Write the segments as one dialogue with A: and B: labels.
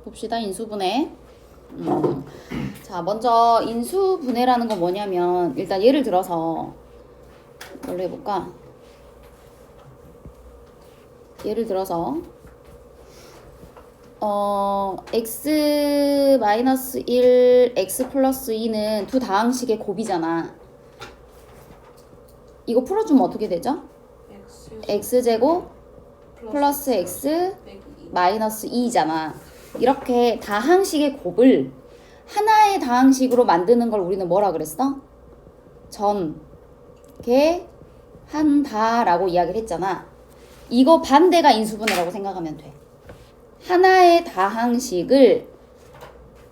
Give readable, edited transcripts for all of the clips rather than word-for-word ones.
A: 봅시다. 인수분해. 자, 먼저 인수분해라는 건 뭐냐면 일단 예를 들어서 뭘로 해볼까? 예를 들어서 x-1, x 플러스 2는 두 다항식의 곱이잖아. 이거 풀어주면 어떻게 되죠? x제곱 플러스 x 마이너스 2잖아. 이렇게 다항식의 곱을 하나의 다항식으로 만드는 걸 우리는 뭐라 그랬어? 전개한다라고 이야기를 했잖아. 이거 반대가 인수분해라고 생각하면 돼. 하나의 다항식을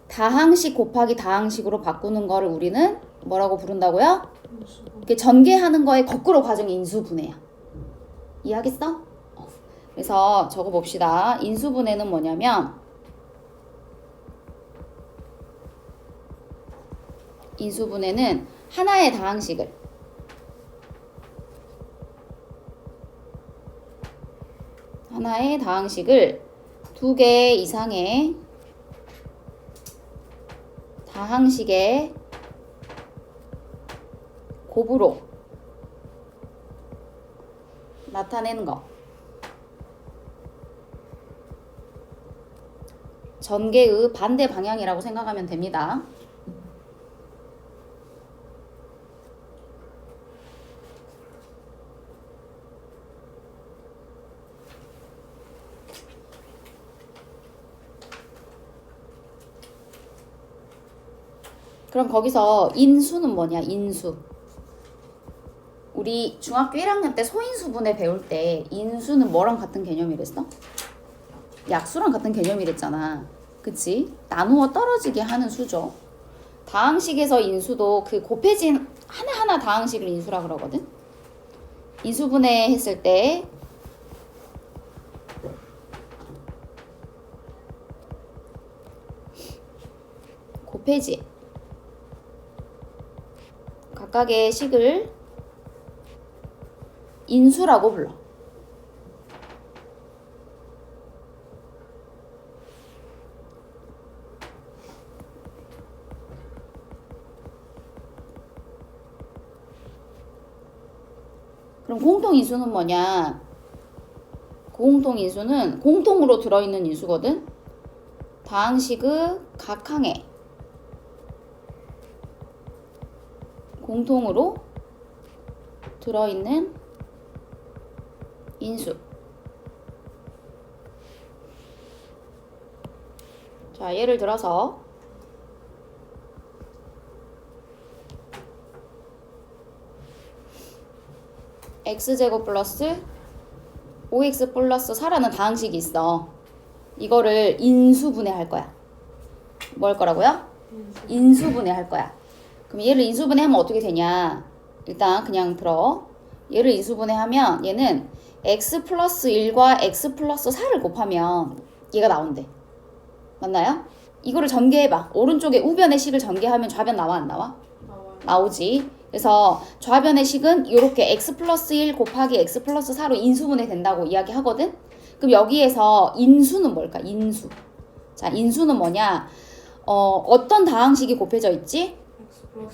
A: 다항식 곱하기 다항식으로 바꾸는 거를 우리는 뭐라고 부른다고요? 이렇게 전개하는 거의 거꾸로 과정이 인수분해야. 이해하겠어? 그래서 적어봅시다. 인수분해는 뭐냐면 인수분해는 하나의 다항식을 두 개 이상의 다항식의 곱으로 나타내는 거. 전개의 반대 방향이라고 생각하면 됩니다. 그럼 거기서 인수는 뭐냐? 인수. 우리 중학교 1학년 때 소인수분해 배울 때 인수는 뭐랑 같은 개념이랬어? 약수랑 같은 개념이랬잖아. 그치? 나누어 떨어지게 하는 수죠. 다항식에서 인수도 그 곱해진 하나하나 다항식을 인수라 그러거든. 인수분해 했을 때 곱해진 각각의 식을 인수라고 불러. 그럼 공통인수는 뭐냐? 공통인수는 공통으로 들어있는 인수거든. 다항식의 각 항에 공통으로 들어있는 인수. 자, 예를 들어서 x제곱 플러스 5x 플러스 4라는 다항식이 있어. 이거를 인수분해 할 거야. 뭐 할 거라고요? 인수분해 할 거야. 그럼 얘를 인수분해하면 어떻게 되냐? 일단 그냥 들어. 얘를 인수분해하면 얘는 x 플러스 1과 x 플러스 4를 곱하면 얘가 나온대. 맞나요? 이거를 전개해봐. 오른쪽에 우변의 식을 전개하면 좌변 나와 안 나와? 나오지. 그래서 좌변의 식은 이렇게 x 플러스 1 곱하기 x 플러스 4로 인수분해 된다고 이야기하거든? 그럼 여기에서 인수는 뭘까? 인수. 자, 인수는 뭐냐? 어떤 다항식이 곱해져 있지?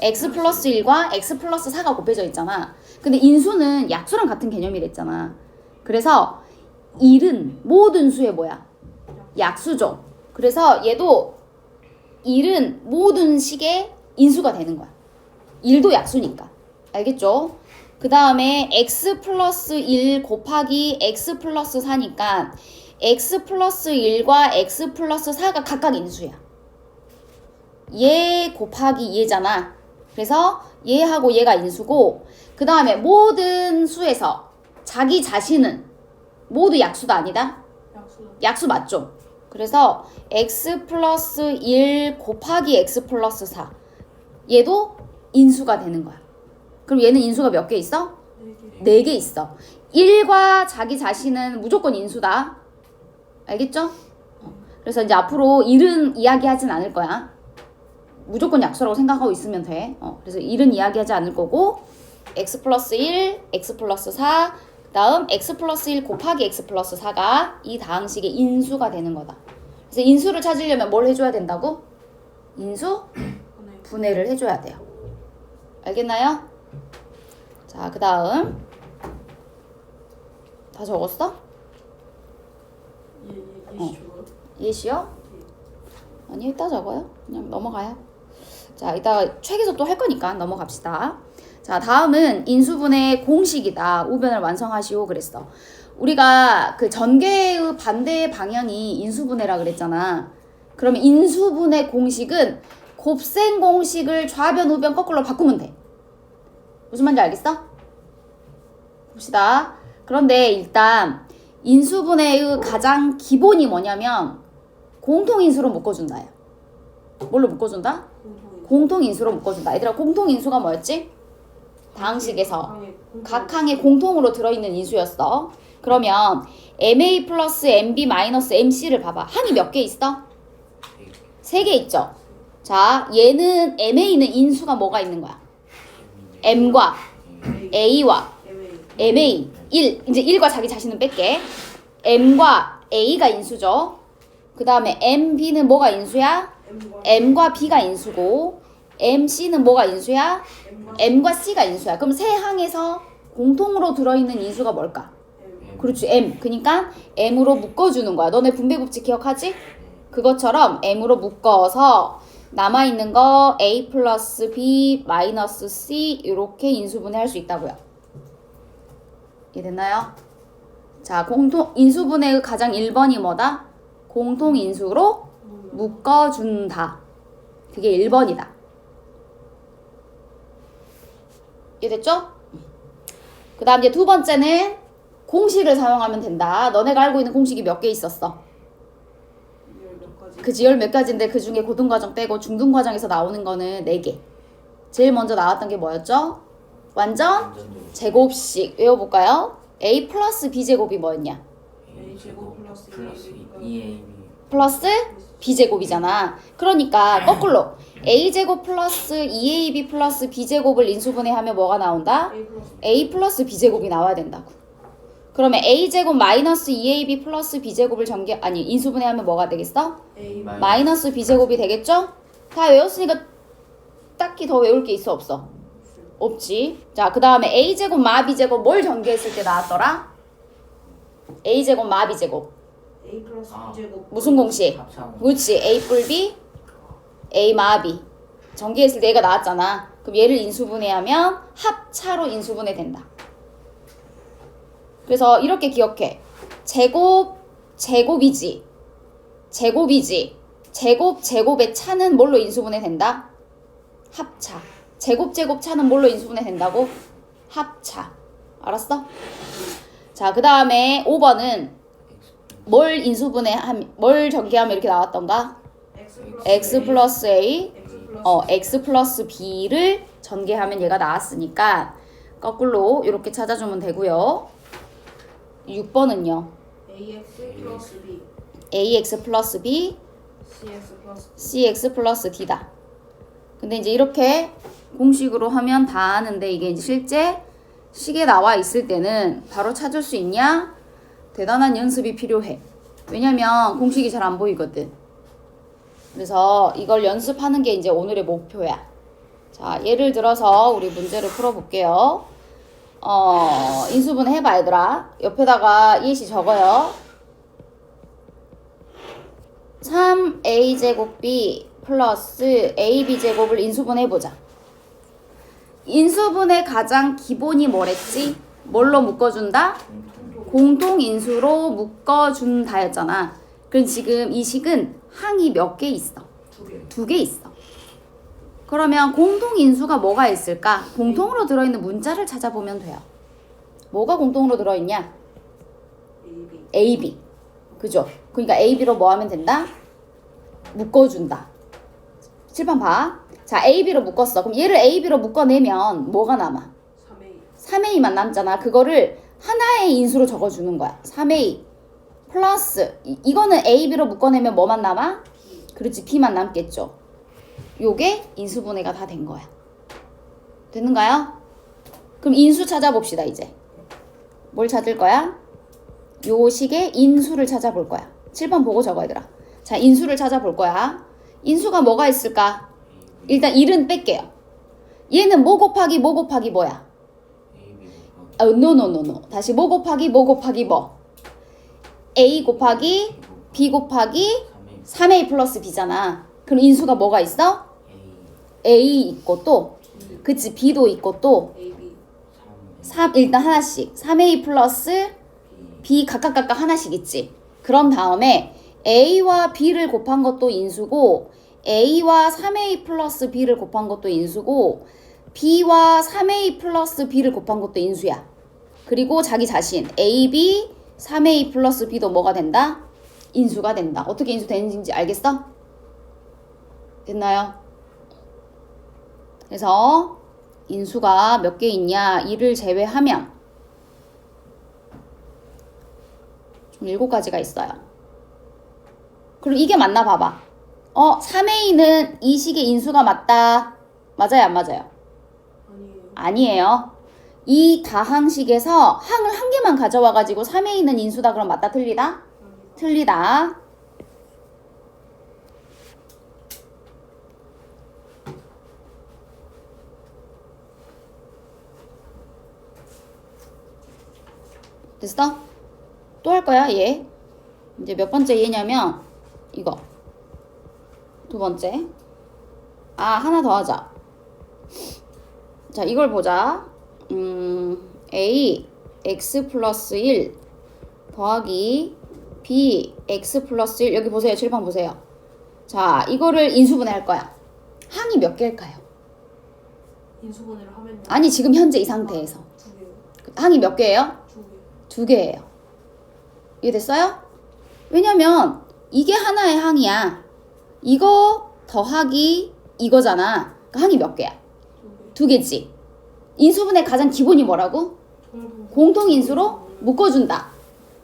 A: x 플러스 1과 x 플러스 4가 곱해져 있잖아. 근데 인수는 약수랑 같은 개념이랬잖아. 그래서 1은 모든 수의 뭐야? 약수죠. 그래서 얘도 1은 모든 식의 인수가 되는 거야. 1도 약수니까. 알겠죠? 그 다음에 x 플러스 1 곱하기 x 플러스 4니까 x 플러스 1과 x 플러스 4가 각각 인수야. 얘 곱하기 얘잖아. 그래서 얘하고 얘가 인수고, 그 다음에 모든 수에서 자기 자신은 모두 약수도 아니다? 약수 맞죠? 그래서 x 플러스 1 곱하기 x 플러스 4 얘도 인수가 되는 거야. 그럼 얘는 인수가 몇 개 있어? 4개 있어. 1과 자기 자신은 무조건 인수다. 알겠죠? 그래서 이제 앞으로 1은 이야기하진 않을 거야. 무조건 약수라고 생각하고 있으면 돼. 그래서 1은 이야기하지 않을 거고, x 플러스 1, x 플러스 4, 그 다음 x 플러스 1 곱하기 x 플러스 4가 이 다항식의 인수가 되는 거다. 그래서 인수를 찾으려면 뭘 해줘야 된다고? 인수
B: 분해.
A: 분해를 해줘야 돼요. 알겠나요? 자, 그 다음 다 적었어?
B: 저거.
A: 예시요? 아니, 이따 적어요. 그냥 넘어가요. 자, 이따가 책에서 또 할 거니까 넘어갑시다. 자, 다음은 인수분해 공식이다. 우변을 완성하시오 그랬어. 우리가 그 전개의 반대 방향이 인수분해라 그랬잖아. 그러면 인수분해 공식은 곱셈 공식을 좌변 우변 거꾸로 바꾸면 돼. 무슨 말인지 알겠어? 봅시다. 그런데 일단 인수분해의 가장 기본이 뭐냐면 공통인수로 묶어준다. 뭘로 묶어준다? 공통인수로 묶어준다. 얘들아, 공통인수가 뭐였지? 다항식에서 각 항에 공통으로 들어있는 인수였어. 그러면 MA 플러스 MB 마이너스 MC를 봐봐. 항이 몇 개 있어? 3개 있죠. 자, 얘는 MA는 인수가 뭐가 있는 거야? M과 A와 MA 1. 이제 1과 자기 자신은 뺄게. M과 A가 인수죠. 그 다음에 MB는 뭐가 인수야? M과 B가 인수고, MC는 뭐가 인수야? M과 C가 인수야. 그럼 세 항에서 공통으로 들어있는 인수가 뭘까? 그렇지, M. 그러니까 M으로 묶어주는 거야. 너네 분배 법칙 기억하지? 그것처럼 M으로 묶어서 남아있는 거 A 플러스 B 마이너스 C 이렇게 인수분해 할 수 있다고요. 이해됐나요? 자, 인수분해의 가장 1번이 뭐다? 공통인수로 묶어준다. 그게 1번이다. 이해됐죠? 그 다음 이제 두 번째는 공식을 사용하면 된다. 너네가 알고 있는 공식이 몇 개 있었어? 그지, 10몇 가지인데 그 중에 고등과정 빼고 중등과정에서 나오는 거는 4개. 제일 먼저 나왔던 게 뭐였죠? 완전 제곱식. 외워볼까요? A 플러스 B제곱이 뭐였냐?
B: A제곱 플러스
A: 플러스 B제곱이잖아. 그러니까 거꾸로 A제곱 플러스 2AB 플러스 B제곱을 인수분해하면 뭐가 나온다? A 플러스 B제곱이 나와야 된다고. 그러면 A제곱 마이너스 2AB 플러스 B제곱을 인수분해하면 뭐가 되겠어? 마이너스 B제곱이 되겠죠? 다 외웠으니까 딱히 더 외울 게 있어 없어? 없지. 자, 그 다음에 A제곱 마 B제곱 뭘 전개했을 때 나왔더라? A제곱 마 B제곱.
B: A 플러스 B제곱.
A: 무슨 공식? 그렇지. A 뿔 B, A 마 B. 전개했을 때 얘가 나왔잖아. 그럼 얘를 인수분해하면 합차로 인수분해 된다. 그래서 이렇게 기억해. 제곱이지. 제곱의 차는 뭘로 인수분해 된다? 합차. 제곱 차는 뭘로 인수분해 된다고? 합차. 알았어? 자, 그 다음에 5번은 뭘 전개하면 이렇게 나왔던가? X 플러스 A, X 플러스 B를 전개하면 얘가 나왔으니까 거꾸로 이렇게 찾아주면 되고요. 6번은요. AX 플러스 B, CX 플러스 D다. 근데 이제 이렇게 공식으로 하면 다 아는데 이게 이제 실제 식에 나와 있을 때는 바로 찾을 수 있냐? 대단한 연습이 필요해. 왜냐면 공식이 잘 안 보이거든. 그래서 이걸 연습하는 게 이제 오늘의 목표야. 자, 예를 들어서 우리 문제를 풀어볼게요. 인수분해 해봐, 얘들아. 옆에다가 예시 적어요. 3a제곱 b 플러스 ab제곱을 인수분해 해보자. 인수분해 가장 기본이 뭐랬지? 뭘로 묶어준다? 공통인수로 묶어준다였잖아. 그럼 지금 이 식은 항이 몇 개 있어? 2개 있어. 그러면 공통인수가 뭐가 있을까? 공통으로 들어있는 문자를 찾아보면 돼요. 뭐가 공통으로 들어있냐? AB. 그죠? 그러니까 AB로 뭐 하면 된다? 묶어준다. 칠판 봐. 자, AB로 묶었어. 그럼 얘를 AB로 묶어내면 뭐가 남아? 3A만 남잖아. 그거를 하나의 인수로 적어주는 거야. 3A 플러스 이거는 AB로 묶어내면 뭐만 남아? 그렇지, B만 남겠죠. 요게 인수분해가 다 된 거야. 됐는가요? 그럼 인수 찾아봅시다. 이제 뭘 찾을 거야? 요 식의 인수를 찾아볼 거야. 7번 보고 적어, 얘들아. 자, 인수를 찾아볼 거야. 인수가 뭐가 있을까? 일단 1은 뺄게요. 얘는 뭐 곱하기 뭐 곱하기 뭐야? 노. 다시 뭐 곱하기 뭐? A 곱하기 B 곱하기 3A 플러스 B잖아. 그럼 인수가 뭐가 있어? A 있고 또 그치 B도 있고 또
B: AB
A: 일단 하나씩 3A 플러스 B 각각 하나씩 있지. 그런 다음에 A와 B를 곱한 것도 인수고 A와 3A 플러스 B를 곱한 것도 인수고 B와 3A 플러스 B를 곱한 것도 인수야. 그리고 자기 자신 AB 3A 플러스 B도 뭐가 된다? 인수가 된다. 어떻게 인수 되는지 알겠어? 됐나요? 그래서 인수가 몇 개 있냐? 1을 제외하면 좀 7가지가 있어요. 그럼 이게 맞나 봐봐. 3A는 이 식의 인수가 맞다. 맞아요, 안 맞아요?
B: 아니에요.
A: 아니에요. 이 다항식에서 항을 한 개만 가져와가지고 3A는 인수다. 그럼 맞다, 틀리다? 틀리다. 됐어? 또 할 거야, 얘. 이제 몇 번째 얘냐면 이거. 두 번째. 하나 더 하자. 자, 이걸 보자. A x 플러스 1 더하기 B x 플러스 1 여기 보세요. 칠판 보세요. 자, 이거를 인수분해 할 거야. 항이 몇 개일까요?
B: 인수분해를 하면요.
A: 아니, 지금 현재 이 상태에서.
B: 2개요.
A: 항이 몇 개예요?
B: 2개.
A: 2개예요. 이해됐어요? 왜냐면 이게 하나의 항이야. 이거 더하기 이거잖아. 그러니까 항이 몇 개야?
B: 2개.
A: 2개지. 인수분해 가장 기본이 뭐라고? 공통인수로 묶어준다.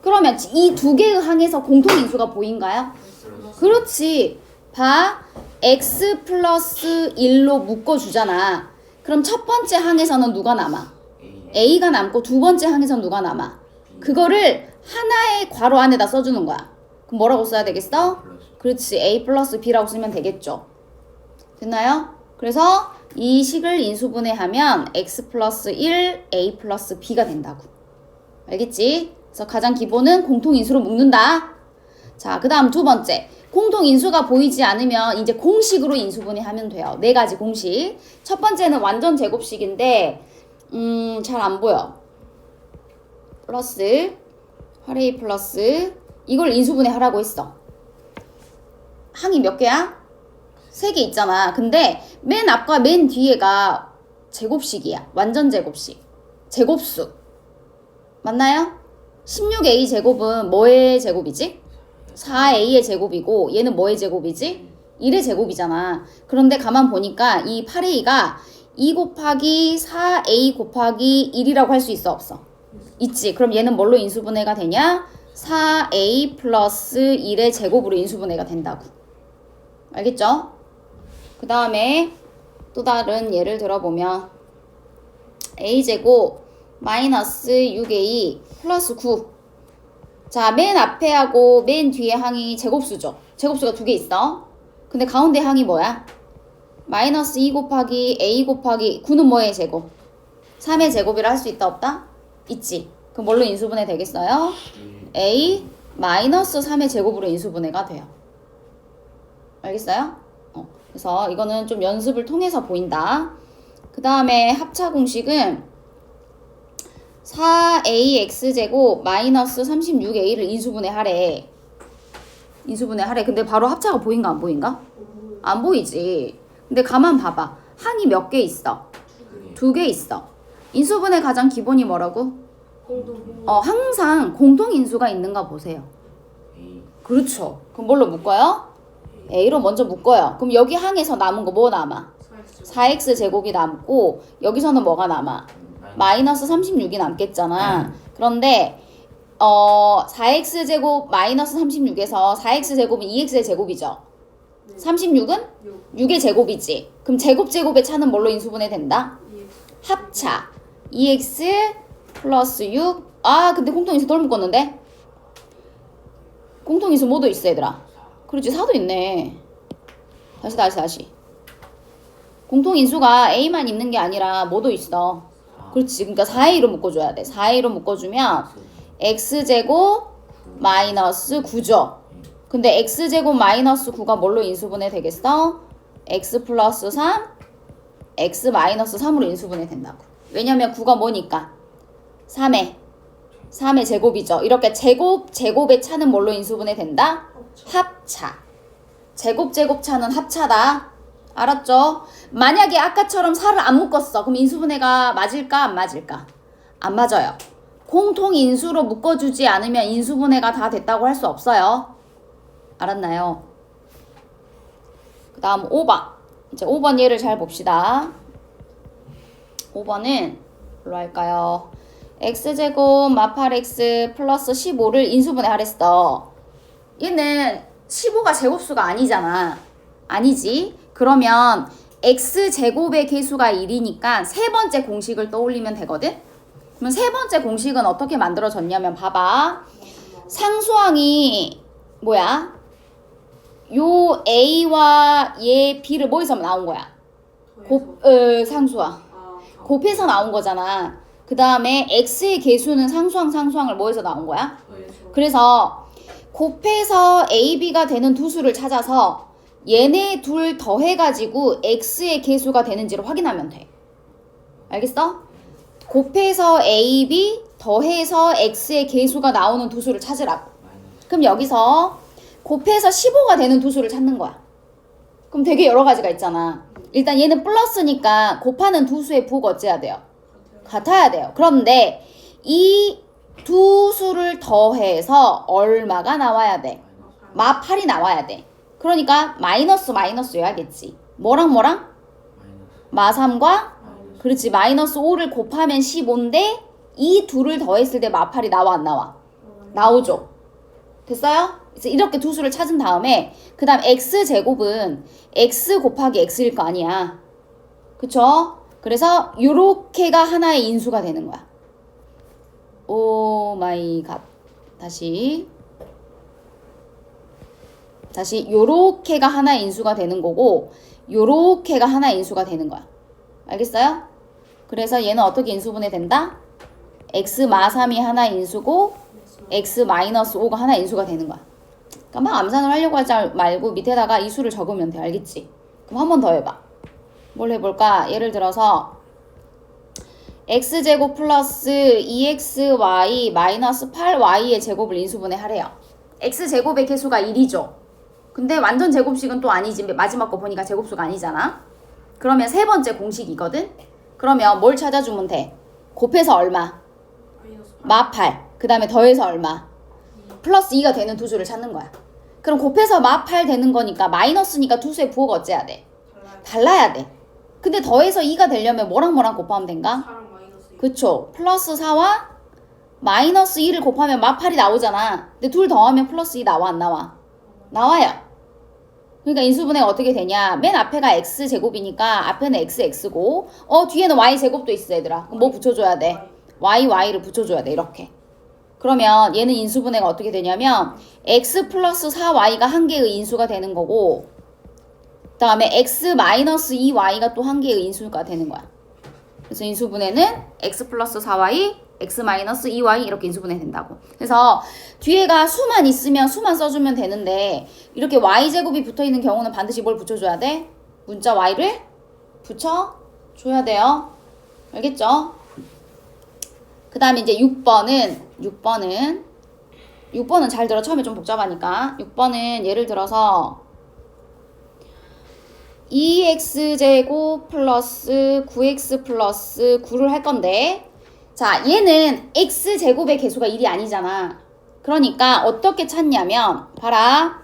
A: 그러면 이 2개의 항에서 공통인수가 보인가요? 그렇지. 봐. x 플러스 1로 묶어주잖아. 그럼 첫 번째 항에서는 누가 남아? a가 남고 두 번째 항에서는 누가 남아? 그거를 하나의 괄호 안에다 써주는 거야. 그럼 뭐라고 써야 되겠어? 그렇지. a 플러스 b라고 쓰면 되겠죠. 됐나요? 그래서 이 식을 인수분해하면 x 플러스 1, a 플러스 b가 된다고. 알겠지? 그래서 가장 기본은 공통인수로 묶는다. 자, 그 다음 두 번째. 공통인수가 보이지 않으면 이제 공식으로 인수분해하면 돼요. 4가지 공식. 첫 번째는 완전 제곱식인데 잘 안 보여. 플러스 8a 플러스 이걸 인수분해 하라고 했어. 항이 몇 개야? 3개 있잖아. 근데 맨 앞과 맨 뒤에가 제곱식이야. 완전 제곱식. 제곱수. 맞나요? 16a 제곱은 뭐의 제곱이지? 4a의 제곱이고 얘는 뭐의 제곱이지? 1의 제곱이잖아. 그런데 가만 보니까 이 8a가 2 곱하기 4a 곱하기 1이라고 할 수 있어 없어? 있지. 그럼 얘는 뭘로 인수분해가 되냐? 4a 플러스 1의 제곱으로 인수분해가 된다고. 알겠죠? 그 다음에 또 다른 예를 들어보면 a제곱 마이너스 6a 플러스 9. 자, 맨 앞에 하고 맨 뒤에 항이 제곱수죠. 제곱수가 2개 있어. 근데 가운데 항이 뭐야? 마이너스 2 곱하기 a 곱하기 9는 뭐의 제곱? 3의 제곱이라 할 수 있다 없다? 있지. 그럼 뭘로 인수분해 되겠어요? a 마이너스 3의 제곱으로 인수분해가 돼요. 알겠어요? 그래서 이거는 좀 연습을 통해서 보인다. 그 다음에 합차 공식은 4ax제곱 마이너스 36a를 인수분해 하래. 인수분해 하래. 근데 바로 합차가 보인가 안 보인가? 안 보이지. 근데 가만 봐봐. 항이 몇 개 있어? 2개 있어. 인수분해 가장 기본이 뭐라고? 항상 공통인수가 있는가 보세요. 그렇죠. 그럼 뭘로 묶어요? a로 먼저 묶어요. 그럼 여기 항에서 남은 거 뭐 남아? 4x 제곱이 남고 여기서는 뭐가 남아? 마이너스 36이 남겠잖아. 그런데 4x 제곱 마이너스 36에서 4x 제곱은 2x의 제곱이죠. 36은 6의 제곱이지. 그럼 제곱의 차는 뭘로 인수분해 된다? 합차 2x 플러스 6. 근데 공통인수 덜 묶었는데? 공통인수 뭐도 있어 얘들아? 그렇지 4도 있네. 다시. 공통인수가 A만 있는 게 아니라 뭐도 있어. 그렇지. 그러니까 4A로 묶어줘야 돼. 4A로 묶어주면 X제곱 마이너스 9죠. 근데 X제곱 마이너스 9가 뭘로 인수분해 되겠어? X 플러스 3, X 마이너스 3으로 인수분해 된다고. 왜냐면 9가 뭐니까? 3의 제곱이죠. 이렇게 제곱의 차는 뭘로 인수분해 된다? 합차. 제곱차는 합차다. 알았죠? 만약에 아까처럼 4를 안 묶었어. 그럼 인수분해가 맞을까? 안 맞을까? 안 맞아요. 공통인수로 묶어주지 않으면 인수분해가 다 됐다고 할 수 없어요. 알았나요? 그 다음 5번. 이제 5번 예를 잘 봅시다. 5번은 뭘로 할까요? x제곱 마팔 x 플러스 15를 인수분해 하랬어. 얘는 15가 제곱수가 아니잖아. 아니지? 그러면 x제곱의 개수가 1이니까 세 번째 공식을 떠올리면 되거든? 그러면 세 번째 공식은 어떻게 만들어졌냐면 봐봐. 상수항이 뭐야? 요 a와 얘 b를 뭐에서 나온 거야? 상수항. 곱해서 나온 거잖아. 그 다음에 x의 개수는 상수항을 뭐에서 나온 거야? 그래서 곱해서 ab가 되는 두 수를 찾아서 얘네 둘 더해가지고 x의 개수가 되는지를 확인하면 돼. 알겠어? 곱해서 ab 더해서 x의 개수가 나오는 두 수를 찾으라고. 그럼 여기서 곱해서 15가 되는 두 수를 찾는 거야. 그럼 되게 여러 가지가 있잖아. 일단 얘는 플러스니까 곱하는 두 수의 부호가 어째야 돼요? 같아야 돼요. 그런데 이 두 수를 더해서 얼마가 나와야 돼? 마 8이 나와야 돼. 그러니까 마이너스여야겠지. 뭐랑 마 3과 그렇지. 마이너스 5를 곱하면 15인데 이 둘을 더했을 때 마 8이 나와 안 나와? 나오죠. 됐어요? 이제 이렇게 두 수를 찾은 다음에 그 다음 x제곱은 x 곱하기 x일 거 아니야. 그쵸? 그래서 요렇게가 하나의 인수가 되는 거야. 오 마이 갓. 다시 요렇게가 하나의 인수가 되는 거고 요렇게가 하나의 인수가 되는 거야. 알겠어요? 그래서 얘는 어떻게 인수분해 된다? x 마 3이 하나의 인수고 x 마이너스 5가 하나의 인수가 되는 거야. 그러니까 막 암산을 하려고 하지 말고 밑에다가 이 수를 적으면 돼. 알겠지? 그럼 한 번 더 해봐. 뭘 해볼까? 예를 들어서 x제곱 플러스 2xy 마이너스 8y의 제곱을 인수분해 하래요. x제곱의 개수가 1이죠. 근데 완전 제곱식은 또 아니지. 마지막 거 보니까 제곱수가 아니잖아. 그러면 세 번째 공식이거든? 그러면 뭘 찾아주면 돼? 곱해서 얼마? 마 8. 그 다음에 더해서 얼마? 플러스 2가 되는 두 수를 찾는 거야. 그럼 곱해서 마 8 되는 거니까 마이너스니까 두 수의 부호가 어째야 돼? 달라야 돼. 근데 더해서 2가 되려면 뭐랑 곱하면 된가? 그쵸. 플러스 4와 마이너스 2를 곱하면 마 8이 나오잖아. 근데 둘 더하면 플러스 2 나와 안 나와? 나와요. 그러니까 인수분해가 어떻게 되냐? 맨 앞에가 x제곱이니까 앞에는 x고 뒤에는 y제곱도 있어 얘들아. 그럼 뭐 붙여줘야 돼? y를 붙여줘야 돼. 이렇게. 그러면 얘는 인수분해가 어떻게 되냐면 x 플러스 4y가 한 개의 인수가 되는 거고 그 다음에 x 마이너스 2y가 또 한 개의 인수가 되는 거야. 그래서 인수분해는 x 플러스 4y, x 마이너스 2y 이렇게 인수분해 된다고. 그래서 뒤에가 수만 있으면 수만 써주면 되는데 이렇게 y제곱이 붙어있는 경우는 반드시 뭘 붙여줘야 돼? 문자 y를 붙여줘야 돼요. 알겠죠? 그 다음에 이제 6번은 잘 들어. 처음에 좀 복잡하니까. 6번은 예를 들어서 2x제곱 플러스 9x 플러스 9를 할 건데 자 얘는 x제곱의 개수가 1이 아니잖아. 그러니까 어떻게 찾냐면 봐라.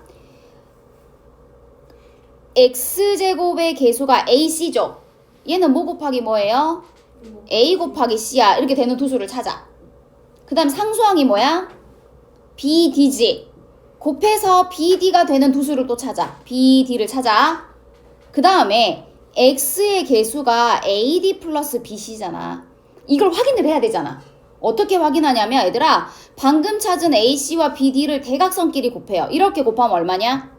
A: x제곱의 개수가 ac죠. 얘는 뭐 곱하기 뭐예요? a 곱하기 c야. 이렇게 되는 두 수를 찾아. 그 다음 상수항이 뭐야? bd지. 곱해서 bd가 되는 두 수를 또 찾아. bd를 찾아. 그 다음에 x의 개수가 ad 플러스 bc잖아. 이걸 확인을 해야 되잖아. 어떻게 확인하냐면 얘들아 방금 찾은 ac와 bd를 대각선끼리 곱해요. 이렇게 곱하면 얼마냐?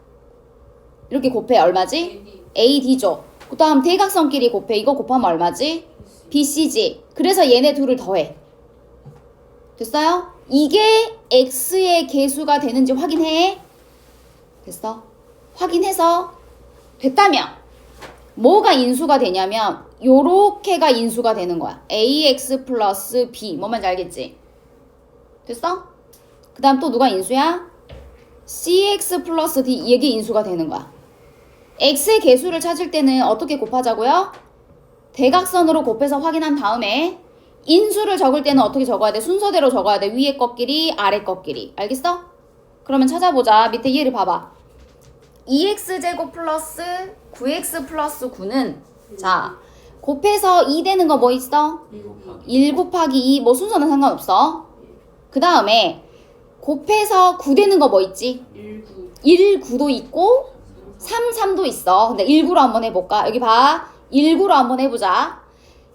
A: 이렇게 곱해 얼마지? AD죠. 그 다음 대각선끼리 곱해. 이거 곱하면 얼마지? BC지. 그래서 얘네 둘을 더해. 됐어요? 이게 X의 개수가 되는지 확인해. 됐어? 확인해서 됐다면 뭐가 인수가 되냐면 요렇게가 인수가 되는 거야. AX 플러스 B. 뭔 말인지 알겠지? 됐어? 그 다음 또 누가 인수야? CX 플러스 D. 이게 인수가 되는 거야. X의 개수를 찾을 때는 어떻게 곱하자고요? 대각선으로 곱해서 확인한 다음에 인수를 적을 때는 어떻게 적어야 돼? 순서대로 적어야 돼. 위에 것끼리 아래 것끼리. 알겠어? 그러면 찾아보자. 밑에 얘를 봐봐. 2x제곱 플러스 9x 플러스 9는 자 곱해서 2 되는 거 뭐 있어? 1 곱하기 2. 뭐 순서는 상관없어. 그 다음에 곱해서 9 되는 거 뭐 있지? 1, 9도 있고 3, 3도 있어. 근데 1, 9로 한번 해볼까? 여기 봐. 1, 9로 한번 해보자.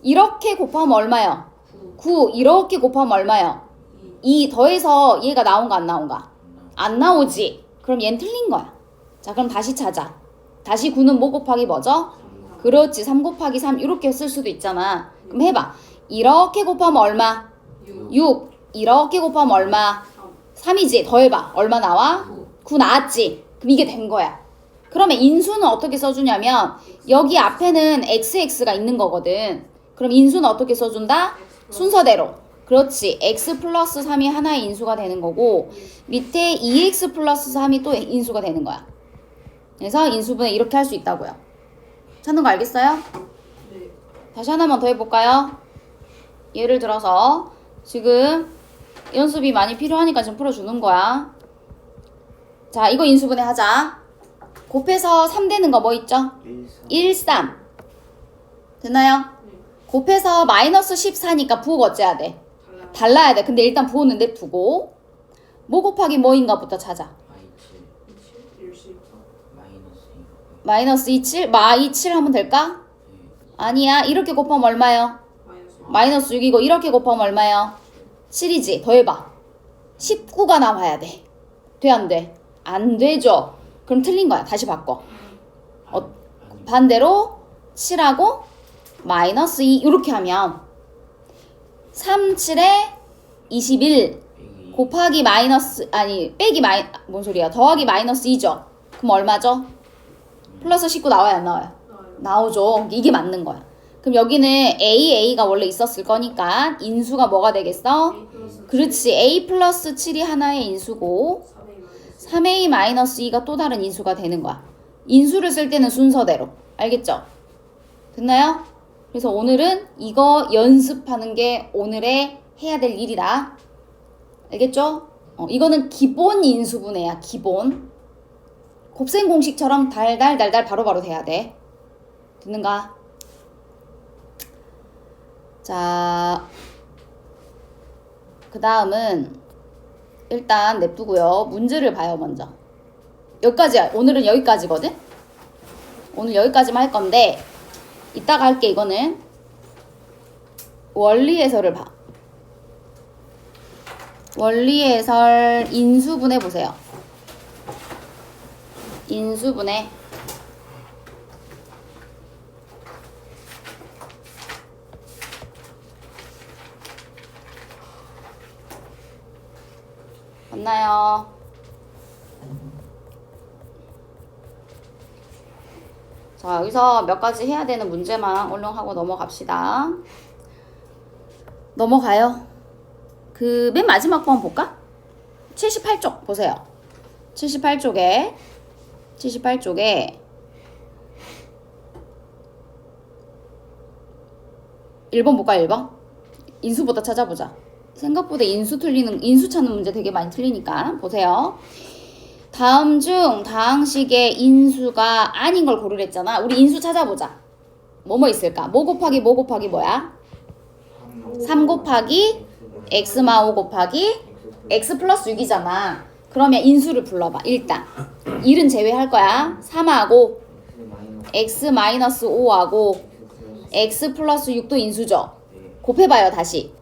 A: 이렇게 곱하면 얼마요? 9. 이렇게 곱하면 얼마요? 2 더해서 얘가 나온가 안 나온가? 안 나오지. 그럼 얘는 틀린 거야. 자 그럼 다시 찾아. 다시 9는 뭐 곱하기 뭐죠? 그렇지. 3 곱하기 3 이렇게 쓸 수도 있잖아. 그럼 해봐. 이렇게 곱하면 얼마? 6. 이렇게 곱하면 얼마? 3이지. 더해봐. 얼마 나와? 9 나왔지. 그럼 이게 된 거야. 그러면 인수는 어떻게 써주냐면 여기 앞에는 xx가 있는 거거든. 그럼 인수는 어떻게 써준다? 순서대로. 그렇지. x 플러스 3이 하나의 인수가 되는 거고 밑에 2x 플러스 3이 또 인수가 되는 거야. 그래서 인수분해 이렇게 할 수 있다고요. 찾는 거 알겠어요?
B: 네.
A: 다시 하나만 더 해볼까요? 예를 들어서 지금 연습이 많이 필요하니까 지금 풀어주는 거야. 자 이거 인수분해 하자. 곱해서 3 되는 거 뭐 있죠? 1, 3 됐나요? 곱해서 마이너스 14니까 부호가 어째야 돼? 달라야 돼. 근데 일단 부호는 냅두고 뭐 곱하기 뭐인가 부터 찾아. 마이너스 27? 마 27 하면 될까? 아니야. 이렇게 곱하면 얼마요? 마이너스 6이고 이렇게 곱하면 얼마요? 7이지. 더해봐. 19가 나와야 돼. 돼 안 돼? 안 되죠. 그럼 틀린 거야. 다시 바꿔. 반대로 7하고 마이너스 2 이렇게 하면 3, 7에 21 곱하기 마이너스 아니 빼기 뭔 소리야. 더하기 마이너스 2죠. 그럼 얼마죠? 플러스 19 나와요 안 나와요? 나오죠. 이게 맞는 거야. 그럼 여기는 A가 원래 있었을 거니까 인수가 뭐가 되겠어? 그렇지. A 플러스 7이 하나의 인수고 3A 마이너스 2가 또 다른 인수가 되는 거야. 인수를 쓸 때는 순서대로. 알겠죠? 됐나요? 그래서 오늘은 이거 연습하는 게 오늘의 해야 될 일이다. 알겠죠? 이거는 기본 인수분해야. 기본. 곱셈 공식처럼 달달달달 바로바로 돼야 돼. 됐는가? 자, 그 다음은 일단 냅두고요. 문제를 봐요 먼저. 여기까지야. 오늘은 여기까지거든? 오늘 여기까지만 할 건데 이따가 할게. 이거는 원리해설을 봐. 원리해설 인수분해 보세요. 인수분해 맞나요? 자 여기서 몇 가지 해야 되는 문제만 얼른 하고 넘어갑시다. 넘어가요. 그 맨 마지막 번 볼까? 78쪽 보세요. 78쪽에 1번 볼까? 1번? 인수부터 찾아보자. 생각보다 인수 찾는 문제 되게 많이 틀리니까 보세요. 다음 중 다항식의 인수가 아닌 걸 고르랬잖아. 우리 인수 찾아보자. 뭐뭐 있을까? 뭐 곱하기 뭐야? 3 곱하기 x마 5 곱하기 x 플러스 6이잖아. 그러면 인수를 불러봐. 일단 1은 제외할 거야. 3하고 x 마이너스 5하고 x 플러스 6도 인수죠. 곱해봐요 다시.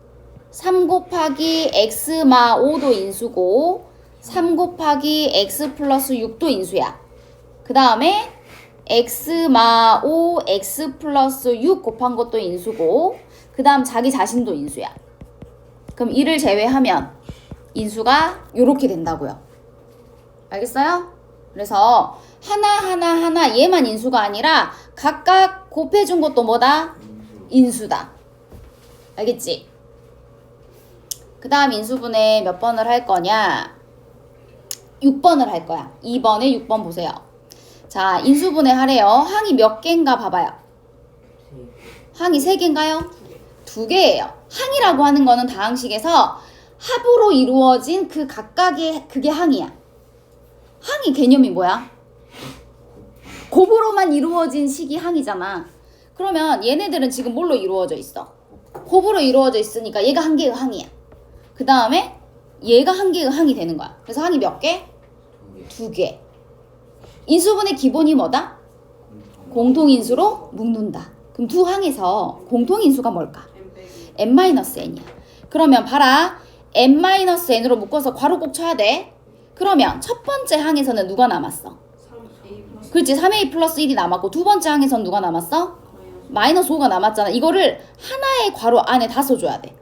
A: 3 곱하기 x마 5도 인수고 3 곱하기 x 플러스 6도 인수야. 그 다음에 x마 5 x 플러스 6 곱한 것도 인수고 그 다음 자기 자신도 인수야. 그럼 이를 제외하면 인수가 요렇게 된다고요. 알겠어요? 그래서 하나 얘만 인수가 아니라 각각 곱해준 것도 뭐다? 인수다. 알겠지? 그 다음 인수분해 몇 번을 할 거냐? 6번을 할 거야. 2번에 6번 보세요. 자, 인수분해 하래요. 항이 몇 개인가 봐봐요. 항이 3개인가요? 2개예요. 항이라고 하는 거는 다항식에서 합으로 이루어진 그 각각의 그게 항이야. 항이 개념이 뭐야? 곱으로만 이루어진 식이 항이잖아. 그러면 얘네들은 지금 뭘로 이루어져 있어? 곱으로 이루어져 있으니까 얘가 한 개의 항이야. 그 다음에 얘가 한 개의 항이 되는 거야. 그래서 항이 몇 개? 2개. 인수분의 기본이 뭐다? 공통인수로 묶는다. 그럼 두 항에서 공통인수가 뭘까? n-n이야. 그러면 봐라. n-n으로 묶어서 괄호 꼭 쳐야 돼. 그러면 첫 번째 항에서는 누가 남았어?
B: 3a 플러스
A: 그렇지. 3a 플러스 1이 남았고 두 번째 항에서는 누가 남았어? 마이너스 5가 남았잖아. 이거를 하나의 괄호 안에 다 써줘야 돼.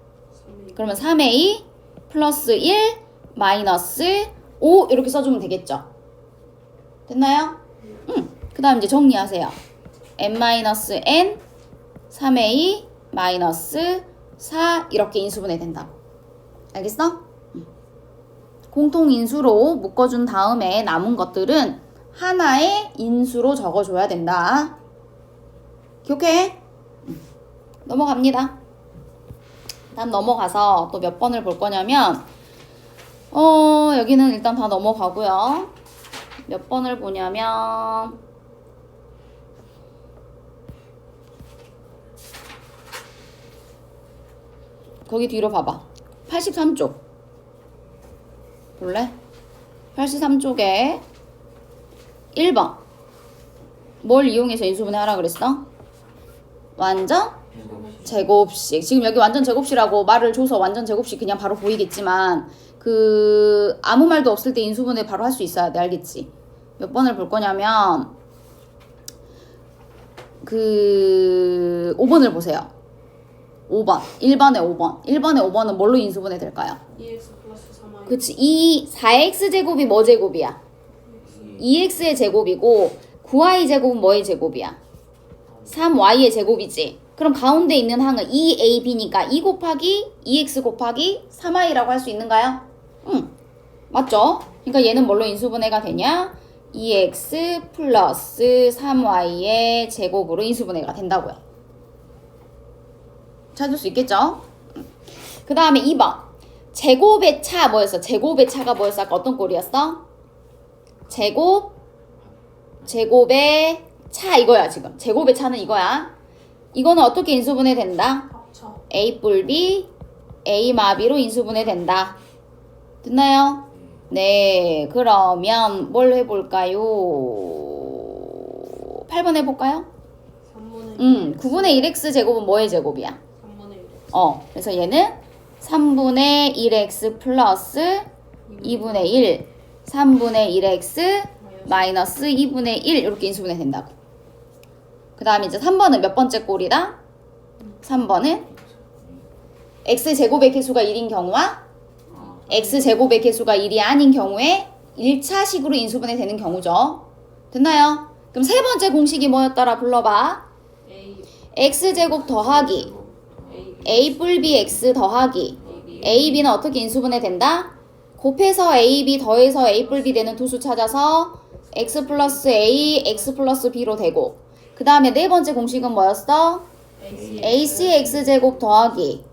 B: 3a
A: 그러면 3a 플러스 1 마이너스 5 이렇게 써주면 되겠죠. 됐나요? 그 다음 이제 정리하세요. n-n 3a 마이너스 4 이렇게 인수분해 된다고. 알겠어? 공통인수로 묶어준 다음에 남은 것들은 하나의 인수로 적어줘야 된다. 기억해? 넘어갑니다. 다음 넘어가서 또 몇 번을 볼 거냐면 여기는 일단 다 넘어가고요. 몇 번을 보냐면 거기 뒤로 봐봐. 83쪽 볼래? 83쪽에 1번 뭘 이용해서 인수분해 하라 그랬어? 완전 제곱식. 지금 여기 완전 제곱식이라고 말을 줘서 완전 제곱식 그냥 바로 보이겠지만 그 아무 말도 없을 때 인수분해 바로 할 수 있어야 돼. 알겠지? 몇 번을 볼 거냐면 그 5번을 보세요. 5번 1번에 5번 1번에 5번은 뭘로 인수분해 될까요?
B: 2x 플러스 3y
A: 그치. 이 4x 제곱이 뭐 제곱이야? 2x의 제곱이고 9y 제곱은 뭐의 제곱이야? 3y의 제곱이지. 그럼 가운데 있는 항은 2ab니까 2 곱하기 2x 곱하기 3y라고 할 수 있는가요? 응. 맞죠? 그러니까 얘는 뭘로 인수분해가 되냐? 2x 플러스 3y의 제곱으로 인수분해가 된다고요. 찾을 수 있겠죠? 그 다음에 2번. 제곱의 차 뭐였어? 제곱의 차가 뭐였어? 아까 어떤 꼴이었어? 제곱의 차 이거야 지금. 제곱의 차는 이거야. 이거는 어떻게 인수분해 된다?
B: 합쳐
A: a 뿔 b a 마비로 인수분해 된다. 됐나요? 네. 그러면 뭘 해볼까요? 8번 해볼까요?
B: 3분의
A: 9분의 1x 제곱은 뭐의 제곱이야?
B: 3분의 1x
A: 그래서 얘는 3분의 1x 플러스 2분의 1 3분의 1x 마이너스 2분의 1 이렇게 인수분해 된다고. 그 다음에 이제 3번은 몇 번째 꼴이다? 3번은 x제곱의 개수가 1인 경우와 x제곱의 개수가 1이 아닌 경우에 1차식으로 인수분해 되는 경우죠. 됐나요? 그럼 세 번째 공식이 뭐였더라? 불러봐.
B: a
A: x제곱 더하기 a 뿔 bx 더하기 ab는 어떻게 인수분해 된다? 곱해서 ab 더해서 a 뿔 b 되는 두 수 찾아서 x 플러스 a, x 플러스 b로 되고 그 다음에 네 번째 공식은 뭐였어? ac x제곱 더하기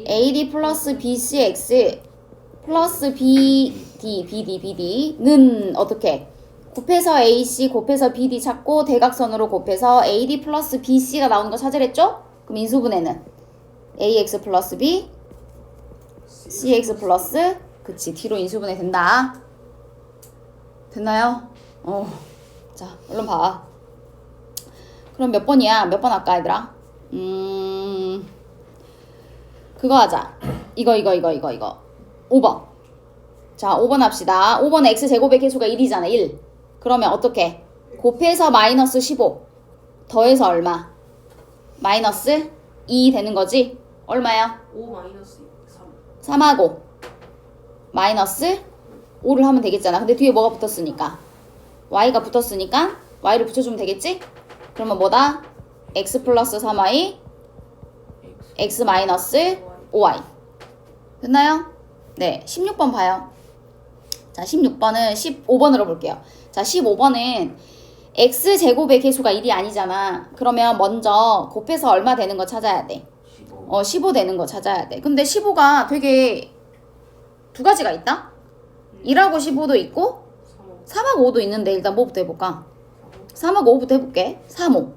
A: ad 플러스 bcx 플러스 bd는 어떻게? 곱해서 ac 곱해서 bd 찾고 대각선으로 곱해서 ad 플러스 bc가 나오는 거 찾으랬죠? 그럼 인수분해는 ax 플러스 b cx 플러스 그치 d로 인수분해 된다. 됐나요? 자 얼른 봐. 그럼 몇 번이야? 몇 번 할까 얘들아? 그거 하자. 이거 5번. 자 5번 합시다. 5번에 x제곱의 개수가 1이잖아 1. 그러면 어떻게? 곱해서 마이너스 15 더해서 얼마? 마이너스 2 되는 거지? 얼마야?
B: 5 마이너스 3.
A: 3하고 마이너스 5를 하면 되겠잖아. 근데 뒤에 뭐가 붙었으니까 y가 붙었으니까 y를 붙여주면 되겠지? 그러면 뭐다? x 플러스 3y x 마이너스 5y 됐나요? 네, 16번 봐요. 자, 16번은 15번으로 볼게요. 자, 15번은 x제곱의 개수가 1이 아니잖아. 그러면 먼저 곱해서 얼마 되는 거 찾아야 돼.
C: 15.
A: 15 되는 거 찾아야 돼. 근데 15가 되게 두 가지가 있다? 1하고 15도 있고 3하고 5도 있는데 일단 뭐부터 해볼까? 3하고 5부터 해볼게. 3, 5.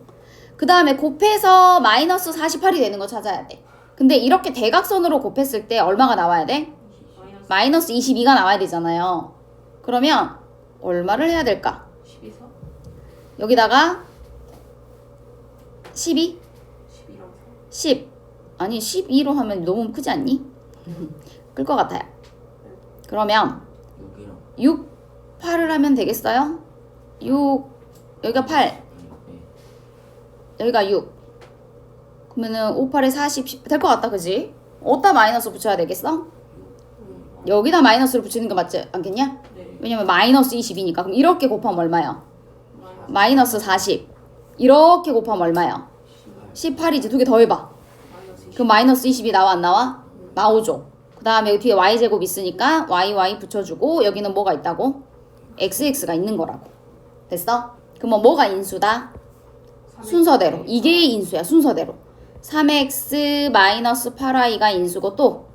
A: 그 다음에 곱해서 마이너스 48이 되는 거 찾아야 돼. 근데 이렇게 대각선으로 곱했을 때 얼마가 나와야 돼? 마이너스 22가 나와야 되잖아요. 그러면 얼마를 해야 될까?
B: 12서?
A: 여기다가 12?
B: 12랑 3.
A: 10. 아니 12로 하면 너무 크지 않니? 클 것 같아요. 그러면
C: 6이랑
A: 6, 8을 하면 되겠어요? 6, 여기가 8, 여기가 6. 그러면은 5, 8에 40, 될 것 같다, 그지? 어디다 마이너스 붙여야 되겠어? 여기다 마이너스를 붙이는 게 맞지 않겠냐?
B: 네.
A: 왜냐면 마이너스 20이니까. 그럼 이렇게 곱하면 얼마요?
B: 마이너스
A: 마이너스 40. 이렇게 곱하면 얼마요?
B: 18.
A: 18이지. 두 개 더해봐.
B: 마이너스 20.
A: 그럼 마이너스 20이 나와 안 나와? 나오죠. 그 다음에 여기 뒤에 y제곱 있으니까 y 붙여주고 여기는 뭐가 있다고? xx가 있는 거라고. 됐어? 그러면 뭐가 인수다? 순서대로. 이게 인수야. 순서대로. 3x 마이너스 8y가 인수고 또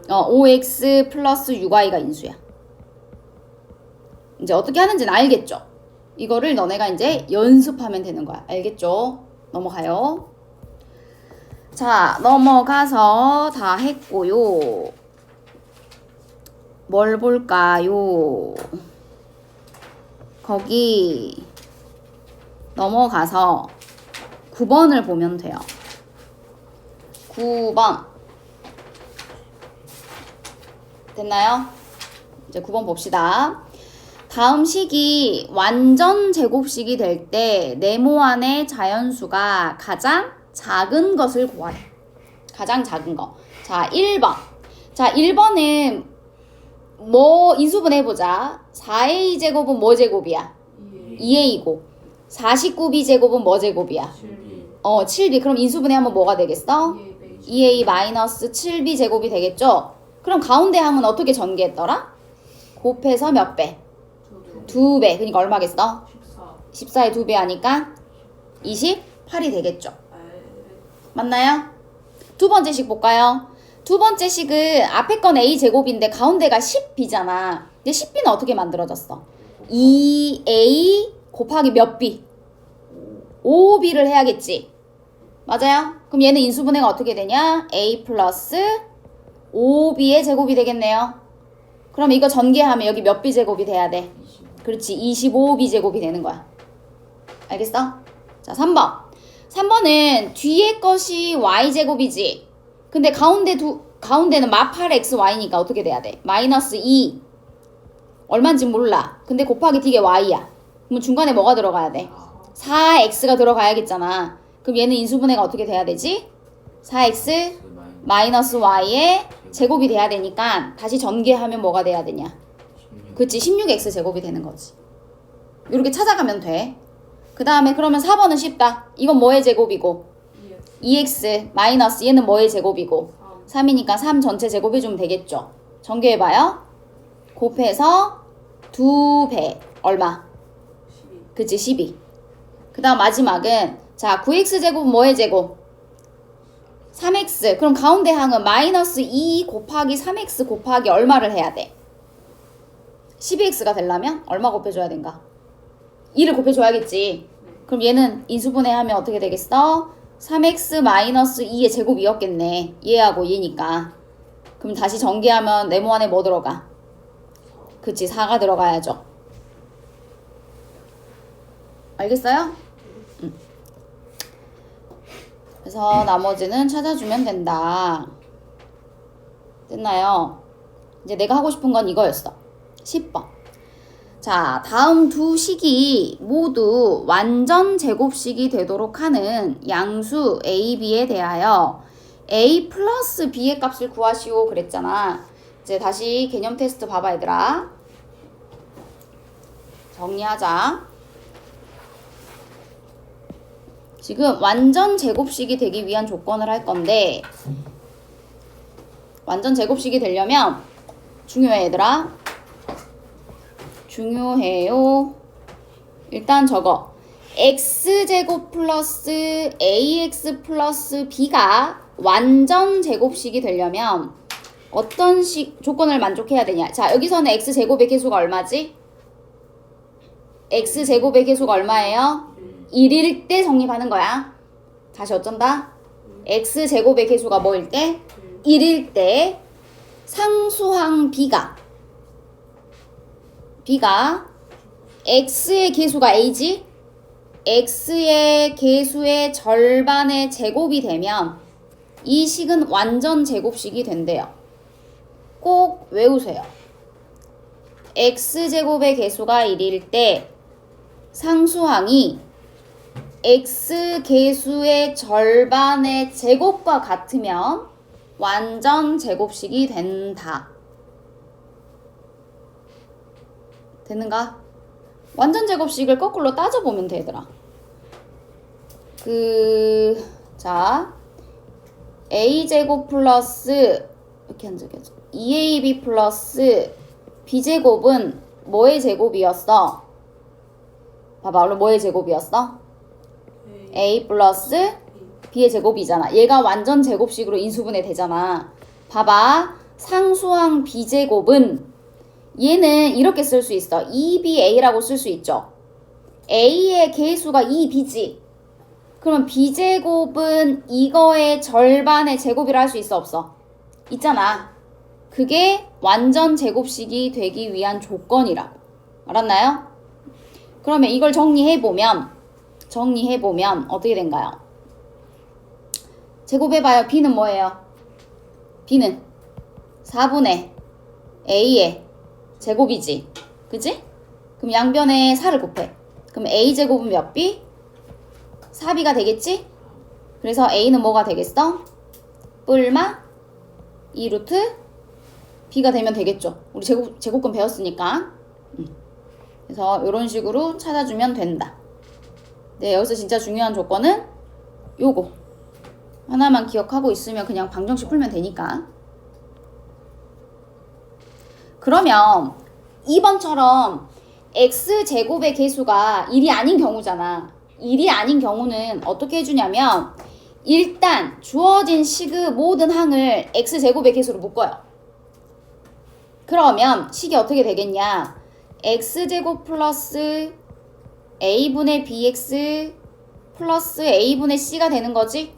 A: 5x 플러스 6y가 인수야. 이제 어떻게 하는지는 알겠죠? 이거를 너네가 이제 연습하면 되는 거야. 알겠죠? 넘어가요. 자, 넘어가서 다 했고요. 뭘 볼까요? 거기 넘어가서 9번을 보면 돼요. 9번 됐나요? 이제 9번 봅시다. 다음 식이 완전 제곱식이 될 때 네모안의 자연수가 가장 작은 것을 구하래. 가장 작은 거. 자, 1번. 자, 1번은 뭐 인수분 해보자. 4a 제곱은 뭐 제곱이야? 2a고 49b 제곱은 뭐 제곱이야?
B: 7B.
A: 7b. 그럼 인수분해 하면 뭐가 되겠어? 2a 마이너스 7b 제곱이 되겠죠? 그럼 가운데 항은 어떻게 전개했더라? 곱해서 몇 배? 2배. 그러니까 얼마겠어?
B: 14.
A: 14의 2배 하니까 28이 되겠죠? 맞나요? 두 번째 식 볼까요? 두 번째 식은 앞에 건 a 제곱인데 가운데가 10b잖아. 근데 10b는 어떻게 만들어졌어? 2a 곱하기 몇 b? 5b를 해야겠지. 맞아요? 그럼 얘는 인수분해가 어떻게 되냐? a 플러스 5b의 제곱이 되겠네요. 그럼 이거 전개하면 여기 몇 b 제곱이 돼야 돼?
C: 25.
A: 그렇지. 25b 제곱이 되는 거야. 알겠어? 자, 3번. 3번은 뒤에 것이 y 제곱이지. 근데 가운데는 마 8xy니까 어떻게 돼야 돼? 마이너스 2. 얼마인지 몰라. 근데 곱하기 뒤에 y야. 그럼 중간에 뭐가 들어가야 돼? 4x가 들어가야겠잖아. 그럼 얘는 인수분해가 어떻게 돼야 되지? 4x 마이너스 y의 제곱이 돼야 되니까 다시 전개하면 뭐가 돼야 되냐?
C: 16.
A: 그치, 16x 제곱이 되는 거지. 이렇게 찾아가면 돼. 그 다음에 그러면 4번은 쉽다. 이건 뭐의 제곱이고 2x 마이너스 얘는 뭐의 제곱이고 3이니까 3 전체 제곱해주면 되겠죠. 전개해봐요. 곱해서 2배 얼마?
B: 12.
A: 그치, 12. 그 다음 마지막은 자 9x 제곱은 뭐의 제곱? 3x. 그럼 가운데 항은 마이너스 2 곱하기 3x 곱하기 얼마를 해야 돼? 12x가 되려면 얼마 곱해줘야 된가? 2를 곱해줘야겠지. 그럼 얘는 인수분해하면 어떻게 되겠어? 3x 마이너스 2의 제곱이었겠네. 얘하고 얘니까. 그럼 다시 전개하면 네모 안에 뭐 들어가? 그치, 4가 들어가야죠. 알겠어요? 그래서 나머지는 찾아주면 된다. 됐나요? 이제 내가 하고 싶은 건 이거였어. 10번. 자, 다음 두 식이 모두 완전 제곱식이 되도록 하는 양수 a, b에 대하여 a 플러스 b의 값을 구하시오 그랬잖아. 이제 다시 개념 테스트 봐봐 얘들아. 정리하자. 지금 완전 제곱식이 되기 위한 조건을 할 건데, 완전 제곱식이 되려면 중요해 얘들아. 중요해요. 일단 저거 x제곱 플러스 ax 플러스 b가 완전 제곱식이 되려면 어떤 조건을 만족해야 되냐. 자, 여기서는 x제곱의 개수가 얼마지? x제곱의 개수가 얼마예요? 1일 때 정립하는 거야. 다시 어쩐다? x제곱의 개수가 뭐일 때? 1일 때 상수항 b가 x의 개수가 a지? x의 개수의 절반의 제곱이 되면 이 식은 완전 제곱식이 된대요. 꼭 외우세요. x제곱의 개수가 1일 때 상수항이 x 개수의 절반의 제곱과 같으면 완전 제곱식이 된다. 됐는가? 완전 제곱식을 거꾸로 따져보면 되더라. 자, a제곱 플러스 이렇게 한 적이죠. 2ab 플러스 b제곱은 뭐의 제곱이었어? 봐봐, 원래 뭐의 제곱이었어? a 플러스 b의 제곱이잖아. 얘가 완전 제곱식으로 인수분해 되잖아. 봐봐, 상수항 b제곱은 얘는 이렇게 쓸 수 있어. 2ba라고 쓸 수 있죠. a의 개수가 2b지. 그럼 b제곱은 이거의 절반의 제곱이라 할 수 있어 없어? 있잖아. 그게 완전 제곱식이 되기 위한 조건이라고. 알았나요? 그러면 이걸 정리해보면 어떻게 된가요? 제곱해봐요. b는 뭐예요? b는 4분의 a의 제곱이지. 그치? 그럼 양변에 4를 곱해. 그럼 a제곱은 몇 b? 4b가 되겠지? 그래서 a는 뭐가 되겠어? 뿔마 2루트 b가 되면 되겠죠. 우리 제곱근 배웠으니까. 그래서 이런 식으로 찾아주면 된다. 네, 여기서 진짜 중요한 조건은 요거 하나만 기억하고 있으면 그냥 방정식 풀면 되니까. 그러면 2번처럼 x제곱의 개수가 1이 아닌 경우잖아. 1이 아닌 경우는 어떻게 해주냐면 일단 주어진 식의 모든 항을 x제곱의 개수로 묶어요. 그러면 식이 어떻게 되겠냐. x제곱 플러스 a분의 bx 플러스 a분의 c가 되는 거지.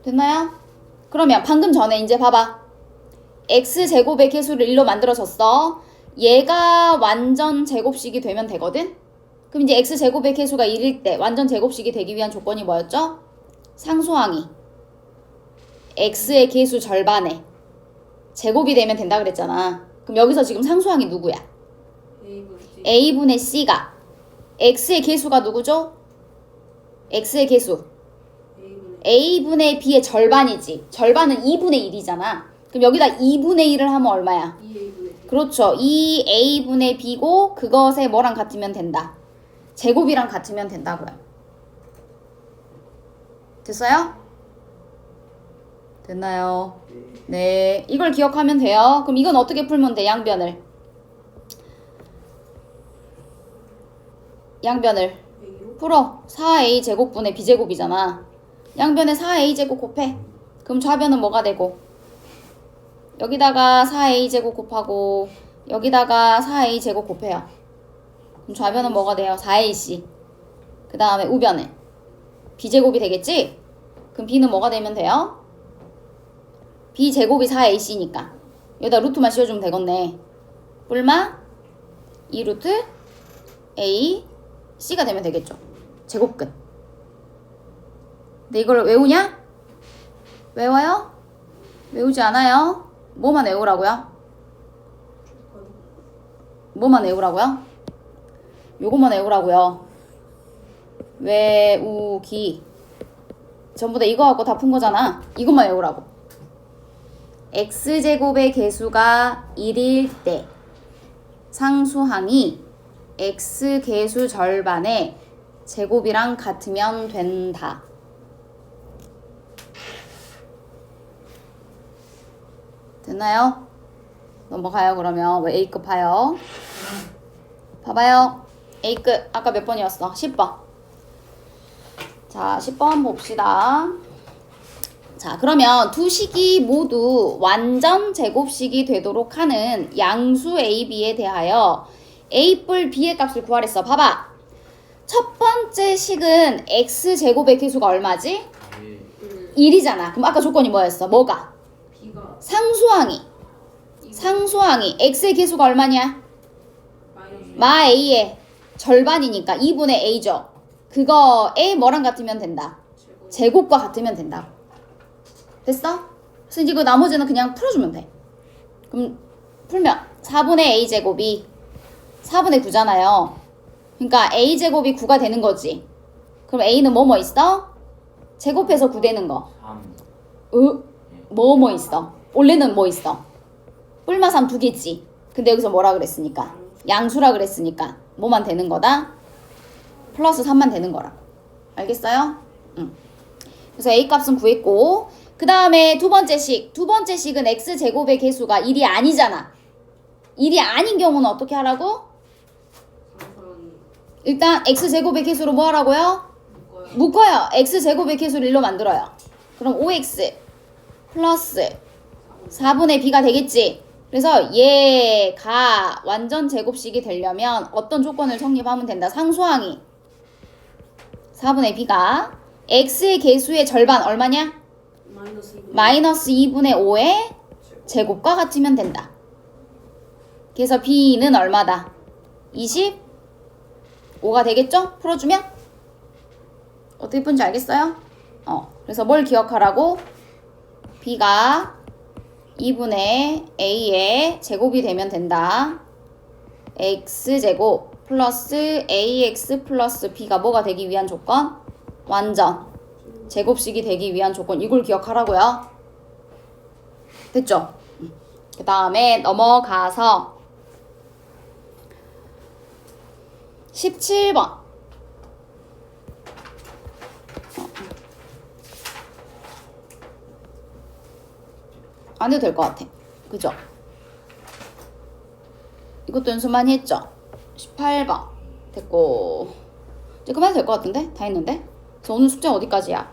A: 됐나요? 그러면 방금 전에 이제 봐봐. x제곱의 개수를 1로 만들어줬어. 얘가 완전 제곱식이 되면 되거든? 그럼 이제 x제곱의 개수가 1일 때 완전 제곱식이 되기 위한 조건이 뭐였죠? 상수항이 x의 개수 절반에 제곱이 되면 된다 그랬잖아. 그럼 여기서 지금 상수항이 누구야? a분의 c가 x의 개수가 누구죠? x의 개수 a분의 b의 절반이지. 절반은 2분의 1이잖아. 그럼 여기다 2분의 1을 하면 얼마야?
B: 2a분의
A: 그렇죠. 2a분의 b고 그것에 뭐랑 같으면 된다? 제곱이랑 같으면 된다고요. 됐어요? 됐나요? 네. 이걸 기억하면 돼요. 그럼 이건 어떻게 풀면 돼? 양변을 풀어. 4a 제곱분의 b제곱이잖아. 양변에 4a 제곱 곱해. 그럼 좌변은 뭐가 되고? 여기다가 4a 제곱 곱하고 여기다가 4a 제곱 곱해요. 그럼 좌변은 뭐가 돼요? 4ac. 그 다음에 우변은 b제곱이 되겠지? 그럼 b는 뭐가 되면 돼요? b제곱이 4ac니까 여기다 루트만 씌워주면 되겠네. 뿔마 2루트 a c가 되면 되겠죠. 제곱근. 근데 이걸 외우냐? 외워요? 외우지 않아요? 뭐만 외우라고요? 뭐만 외우라고요? 요것만 외우라고요. 외우기. 전부 다 이거 갖고 다 푼 거잖아. 이것만 외우라고. x제곱의 개수가 1일 때 상수항이 x개수 절반의 제곱이랑 같으면 된다. 됐나요? 넘어가요. 그러면 왜 A급 하요? 봐봐요. A급 아까 몇 번이었어? 10번. 자, 10번 봅시다. 자, 그러면 두 식이 모두 완전 제곱식이 되도록 하는 양수 A, B에 대하여 A 뿔 B의 값을 구하랬어. 봐봐. 첫 번째 식은 X제곱의 개수가 얼마지? 1이잖아. 그럼 아까 조건이 뭐였어? 뭐가?
B: B가
A: 상수항이 X의 개수가 얼마냐?
B: 마이너스
A: 마 A의 절반이니까 2분의 A죠. 그거에 뭐랑 같으면 된다? 제곱과 같으면 된다. 됐어? 그래서 이제 그 나머지는 그냥 풀어주면 돼. 그럼 풀면 4분의 A제곱이 4분의 9잖아요. 그러니까 A제곱이 9가 되는 거지. 그럼 A는 뭐뭐 있어? 제곱해서 9 되는 거.
C: 3.
A: 뭐뭐 있어? 원래는 뭐 있어? 뿔마삼 2개지. 근데 여기서 뭐라 그랬으니까? 양수라 그랬으니까 뭐만 되는 거다? 플러스 3만 되는 거라. 알겠어요? 응. 그래서 A 값은 구했고, 그 다음에 두 번째 식은 X제곱의 개수가 1이 아니잖아. 1이 아닌 경우는 어떻게 하라고?
B: 상수항이
A: 일단 X제곱의 개수로 뭐 하라고요? 묶어요. X제곱의 개수를 1로 만들어요. 그럼 5X 플러스 4분의 B가 되겠지. 그래서 얘가 완전 제곱식이 되려면 어떤 조건을 성립하면 된다. 상수항이 4분의 B가 X의 개수의 절반 얼마냐? 마이너스 2분의 5의 제곱과 같으면 된다. 그래서 B는 얼마다? 25가 되겠죠? 풀어주면? 어떻게 푼지 알겠어요? 그래서 뭘 기억하라고? B가 2분의 A의 제곱이 되면 된다. X제곱 플러스 AX 플러스 B가 뭐가 되기 위한 조건? 완전 제곱식이 되기 위한 조건. 이걸 기억하라고요. 됐죠? 그 다음에 넘어가서 17번. 안 해도 될 것 같아. 그죠? 이것도 연습 많이 했죠? 18번. 됐고. 이제 그만해도 될 것 같은데? 다 했는데? 그래서 오늘 숙제는 어디까지야?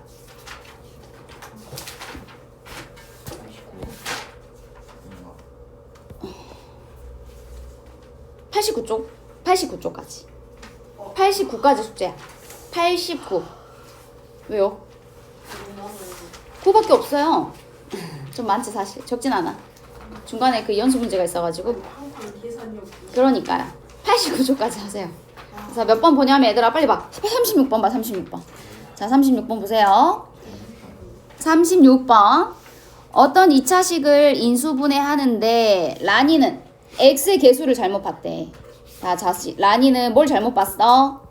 A: 89쪽? 89쪽까지. 89까지 숙제야. 89. 왜요? 9밖에 없어요. 좀 많지 사실. 적진 않아. 중간에 그 연수 문제가 있어가지고.
B: 항상 계산이 없고
A: 그러니까요. 89쪽까지 하세요. 그래서 몇 번 보냐면 얘들아 빨리 봐. 36번 봐. 36번. 자, 36번 보세요. 36번. 어떤 2차식을 인수분해하는데 라니는 x의 개수를 잘못 봤대. 자, 라니는 뭘 잘못 봤어?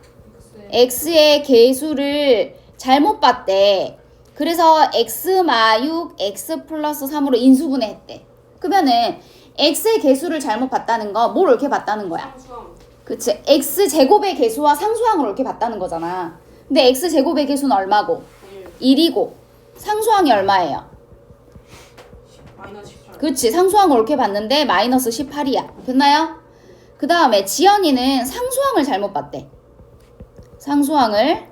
A: x의 개수를 잘못 봤대. 그래서 x-6 x 플러스 3으로 인수분해했대. 그러면은 x의 개수를 잘못 봤다는 거 뭘 옳게 봤다는 거야?
B: 상수항
A: 그치? x제곱의 개수와 상수항을 옳게 봤다는 거잖아. 근데 x제곱의 개수는 얼마고? 1이고 상수항이 얼마예요?
B: 마이너스 18
A: 그치? 상수항을 옳게 봤는데 마이너스 18이야. 됐나요? 그 다음에 지연이는 상수항을 잘못 봤대. 상수항을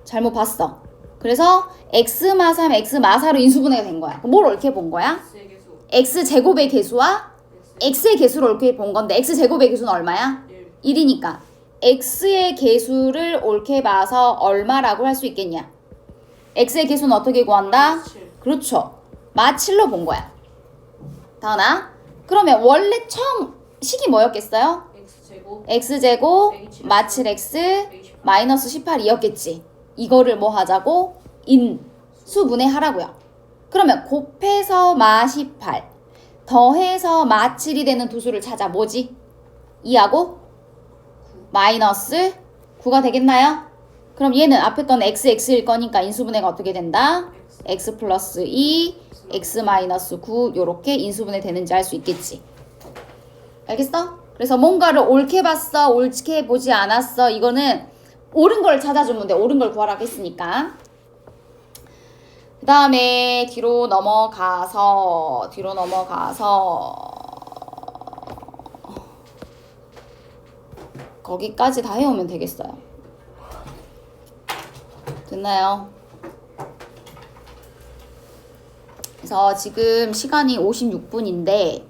A: 잘못 봤어. 그래서 x마3 x마4로 인수분해가 된 거야. 그럼 뭘 옳게 본 거야?
B: X의 개수
A: x제곱의 개수와 x의 개수를 옳게 본 건데 x제곱의 개수는 얼마야?
B: 1
A: 1이니까 x의 개수를 옳게 봐서 얼마라고 할 수 있겠냐? x의 개수는 어떻게 구한다?
B: 7
A: 그렇죠. 마 7로 본 거야. 다은아, 그러면 원래 처음 식이 뭐였겠어요?
B: X제곱
A: x제곱 마 7x 마이너스 18이었겠지. 이거를 뭐 하자고? 인수분해 하라고요. 그러면 곱해서 마 18 더해서 마 7이 되는 두 수를 찾아. 뭐지? 2하고 마이너스 9가 되겠나요? 그럼 얘는 앞에 건 xx일 거니까 인수분해가 어떻게 된다? x 플러스 2, x 마이너스 9 요렇게 인수분해 되는지 알 수 있겠지. 알겠어? 그래서 뭔가를 옳게 봤어, 옳게 보지 않았어. 이거는 옳은 걸 찾아주면 돼. 옳은 걸 구하라고 했으니까. 그 다음에 뒤로 넘어가서 거기까지 다 해오면 되겠어요. 됐나요? 그래서 지금 시간이 56분인데